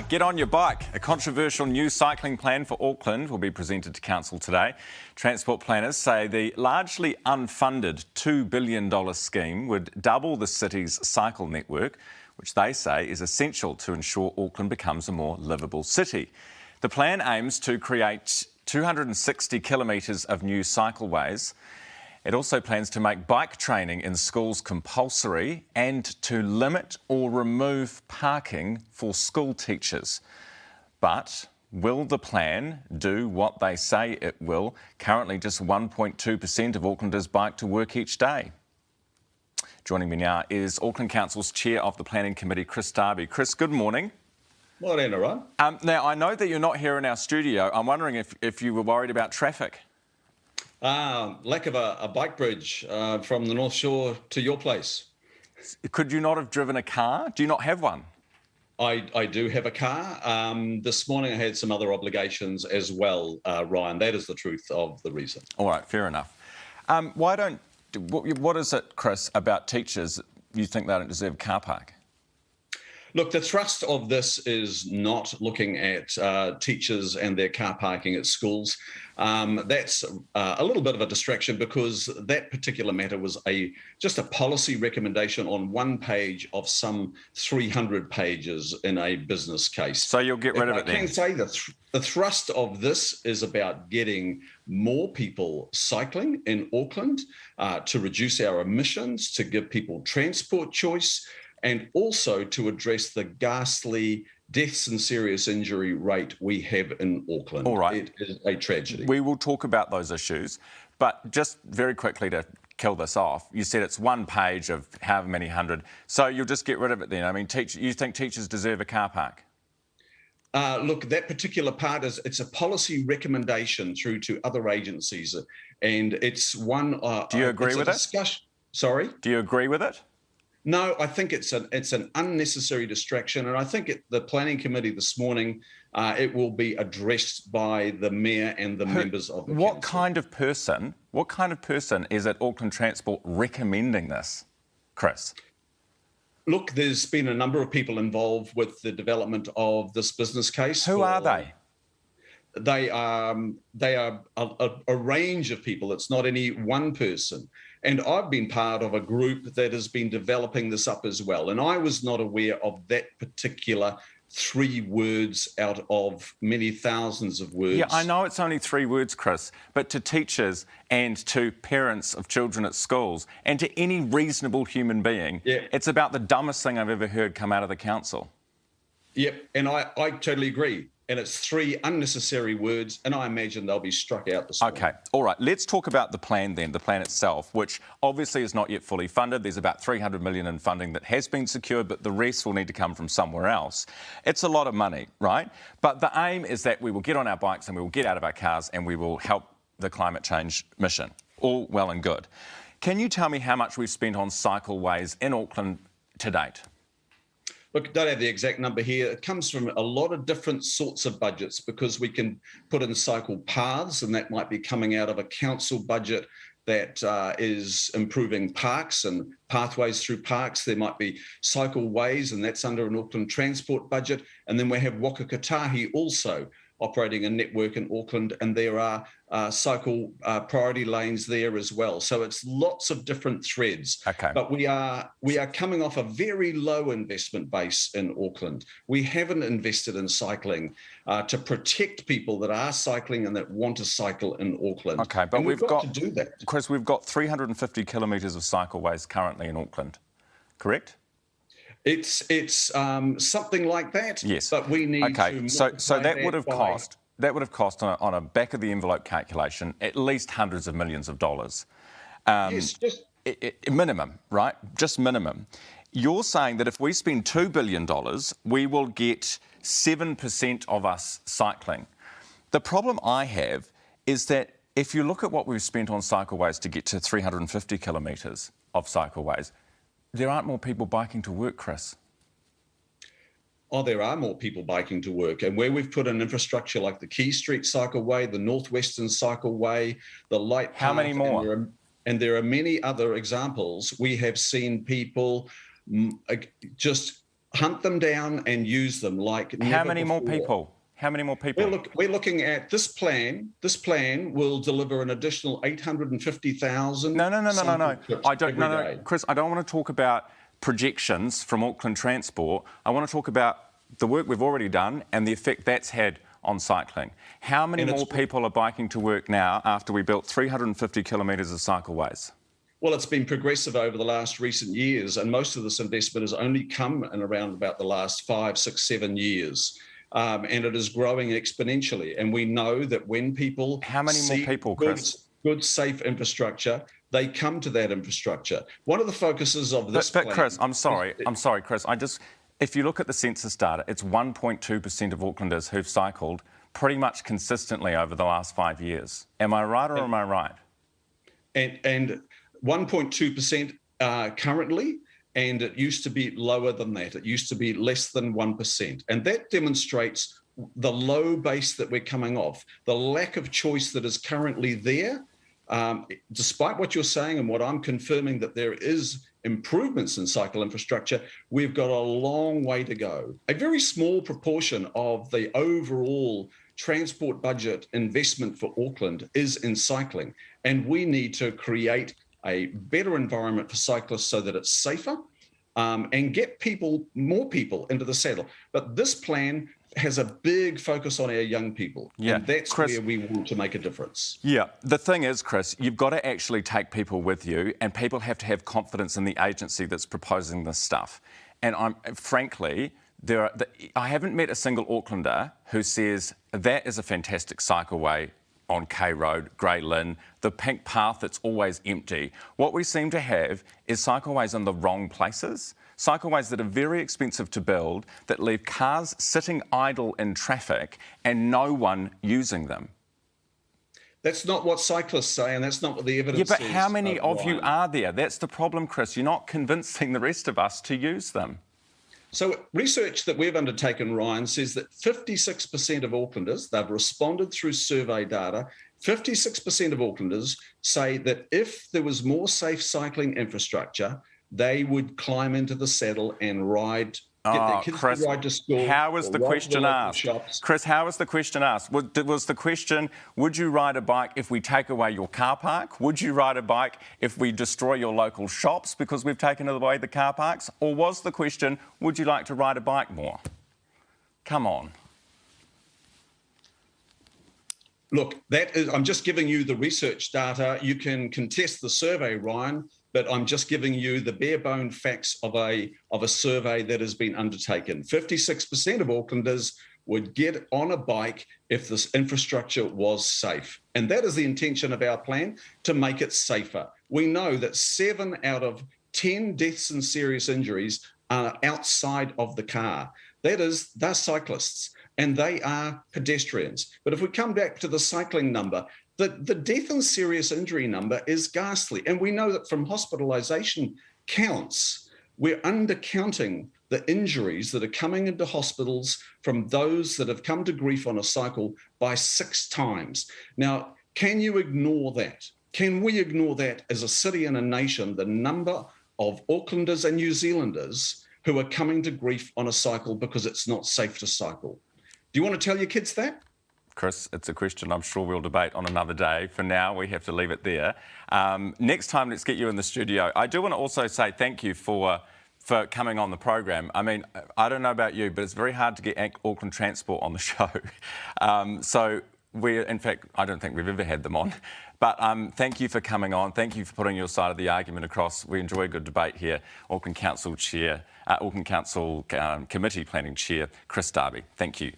Get on your bike. A controversial new cycling plan for Auckland will be presented to Council today. Transport planners say the largely unfunded $2 billion scheme would double the city's cycle network, which they say is essential to ensure Auckland becomes a more livable city. The plan aims to create 260 kilometres of new cycleways. It also plans to make bike training in schools compulsory and to limit or remove parking for school teachers. But will the plan do what they say it will? Currently, just 1.2% of Aucklanders bike to work each day. Joining me now is Auckland Council's Chair of the Planning Committee, Chris Darby. Chris, good morning. Morning, Ron. Now, I know that you're not here in our studio. I'm wondering if you were worried about traffic. Lack of a bike bridge from the North Shore to your place. Could you not have driven a car? Do you not have one? I do have a car. This morning I had some other obligations as well, Ryan. That is the truth of the reason. All right, fair enough. What is it, Chris, about teachers you think they don't deserve a car park? Look, the thrust of this is not looking at teachers and their car parking at schools. That's a little bit of a distraction because that particular matter was just a policy recommendation on one page of some 300 pages in a business case. So you'll get rid of it then? I can say the thrust of this is about getting more people cycling in Auckland to reduce our emissions, to give people transport choice, and also to address the ghastly deaths and serious injury rate we have in Auckland. All right. It is a tragedy. We will talk about those issues, but just very quickly to kill this off, you said it's one page of however many hundred, so you'll just get rid of it then? I mean, you think teachers deserve a car park? Look, that particular part it's a policy recommendation through to other agencies, and it's one... Do you agree with it? Sorry? Do you agree with it? No, I think it's an unnecessary distraction, and I think the planning committee this morning it will be addressed by the mayor and the members of the council. What kind of person is at Auckland Transport recommending this, Chris? Look, there's been a number of people involved with the development of this business case. Who are they? They are a range of people. It's not any one person. And I've been part of a group that has been developing this up as well. And I was not aware of that particular 3 words out of many thousands of words. Yeah, I know it's only 3 words, Chris, but to teachers and to parents of children at schools and to any reasonable human being, It's about the dumbest thing I've ever heard come out of the council. Yep, and I totally agree. And it's 3 unnecessary words, and I imagine they'll be struck out this morning. OK, all right, let's talk about the plan then, the plan itself, which obviously is not yet fully funded. There's about $300 million in funding that has been secured, but the rest will need to come from somewhere else. It's a lot of money, right? But the aim is that we will get on our bikes and we will get out of our cars and we will help the climate change mission. All well and good. Can you tell me how much we've spent on cycleways in Auckland to date? Look, I don't have the exact number here. It comes from a lot of different sorts of budgets because we can put in cycle paths, and that might be coming out of a council budget that is improving parks and pathways through parks. There might be cycleways, and that's under an Auckland transport budget. And then we have Waka Kotahi also operating a network in Auckland, and there are cycle priority lanes there as well. So it's lots of different threads. Okay. But we are coming off a very low investment base in Auckland. We haven't invested in cycling to protect people that are cycling and that want to cycle in Auckland. Okay, but we've got to do that. Chris, we've got 350 kilometres of cycleways currently in Auckland, correct? It's something like that. Yes. But we need to. So that would have cost. That would have cost on a back of the envelope calculation at least hundreds of millions of dollars. Yes, just minimum, right? Just minimum. You're saying that if we spend $2 billion, we will get 7% of us cycling. The problem I have is that if you look at what we've spent on cycleways to get to 350 kilometres of cycleways, there aren't more people biking to work, Chris. Oh, there are more people biking to work. And where we've put in infrastructure like the Quay Street Cycleway, the Northwestern Cycleway, the Light Path... How many more? And there are many other examples. We have seen people just hunt them down and use them like never How many more before. people? How many more people? We're looking at this plan. This plan will deliver an additional 850,000. No. I don't. No, day. Chris. I don't want to talk about projections from Auckland Transport. I want to talk about the work we've already done and the effect that's had on cycling. How many more people are biking to work now after we built 350 kilometres of cycleways? Well, it's been progressive over the last recent years, and most of this investment has only come in around about the last 5, 6, 7 years. And it is growing exponentially. And we know that when people How many more people, Chris? Good, safe infrastructure, they come to that infrastructure. One of the focuses of this plan... But Chris, I'm sorry, Chris. If you look at the census data, it's 1.2% of Aucklanders who've cycled pretty much consistently over the last 5 years. Am I right or am I right? And 1.2% currently, and it used to be lower than that. It used to be less than 1%. And that demonstrates the low base that we're coming off, the lack of choice that is currently there. Despite what you're saying and what I'm confirming that there is improvements in cycle infrastructure, we've got a long way to go. A very small proportion of the overall transport budget investment for Auckland is in cycling, and we need to create a better environment for cyclists so that it's safer and get more people into the saddle. But this plan has a big focus on our young people. Yeah. And that's Chris, where we want to make a difference. Yeah. The thing is, Chris, you've got to actually take people with you, and people have to have confidence in the agency that's proposing this stuff. And frankly, I haven't met a single Aucklander who says that is a fantastic cycleway on K Road, Grey Lynn, the pink path that's always empty. What we seem to have is cycleways in the wrong places, cycleways that are very expensive to build, that leave cars sitting idle in traffic and no one using them. That's not what cyclists say, and that's not what the evidence says. Yeah, but how many of you are there? That's the problem, Chris. You're not convincing the rest of us to use them. So research that we've undertaken, Ryan, says that 56% of Aucklanders, they've responded through survey data, 56% of Aucklanders say that if there was more safe cycling infrastructure, they would climb into the saddle and ride, get their kids Chris, to ride to school. How was the question asked? Chris, how was the question asked? Was the question, would you ride a bike if we take away your car park? Would you ride a bike if we destroy your local shops because we've taken away the car parks? Or was the question, would you like to ride a bike more? Come on. Look, I'm just giving you the research data. You can contest the survey, Ryan, but I'm just giving you the bare bone facts of a survey that has been undertaken. 56% of Aucklanders would get on a bike if this infrastructure was safe. And that is the intention of our plan, to make it safer. We know that 7 out of 10 deaths and serious injuries are outside of the car. That is, they're cyclists and they are pedestrians. But if we come back to the cycling number, the death and serious injury number is ghastly. And we know that from hospitalisation counts, we're undercounting the injuries that are coming into hospitals from those that have come to grief on a cycle by 6 times. Now, can you ignore that? Can we ignore that as a city and a nation, the number of Aucklanders and New Zealanders who are coming to grief on a cycle because it's not safe to cycle? Do you want to tell your kids that? Chris, it's a question I'm sure we'll debate on another day. For now, we have to leave it there. Next time, let's get you in the studio. I do want to also say thank you for coming on the program. I mean, I don't know about you, but it's very hard to get Auckland Transport on the show. In fact, I don't think we've ever had them on. But thank you for coming on. Thank you for putting your side of the argument across. We enjoy a good debate here. Auckland Council Committee Planning Chair, Chris Darby. Thank you.